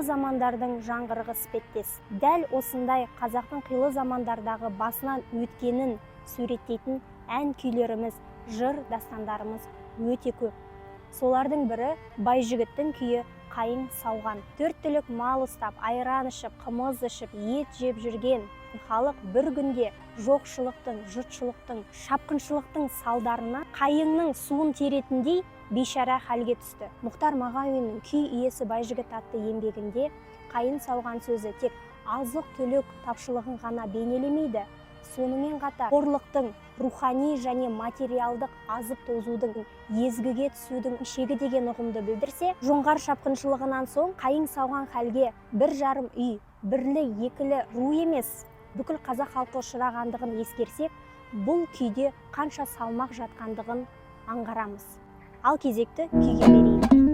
қилы замандардың жаңғырығы іспеттес. Дәл осындай қазақтың қилы замандардағы басынан өткенін суреттейтін ән күйлеріміз, жыр дастандарымыз өте көп. Солардың бірі Байжігіттің күйі «Қайың сауған». 4 түлік мал ұстап, айран ішіп, қымыз ішіп, ет жеп жүрген халық бір күнде жоқшылықтың, жұртшылықтың, шапқыншылықтың салдарына қайыңның суын теретіндей бейшара халге түсті. Мұхтар Мағауиннің «Күй иесі Байжігіт» атты еңбегінде қайың сауған сөзі тек азық-түлік тапшылығын ғана бейнелемейді, сонымен қатар қорлықтың, рухани және материалдық азып-тозудың, езгіге түсудің шегі деген ұғымды білдірсе, жоңғар шапқыншылығынан соң қайың сауған халге 1,5 үй, бірлі екілі ру емес, бүкіл қазақ халқы ұшырағандығын ескерсек, бұл күйде қанша салмақ жатқандығын аңғарамыз. Ал кезекті күйге берейік.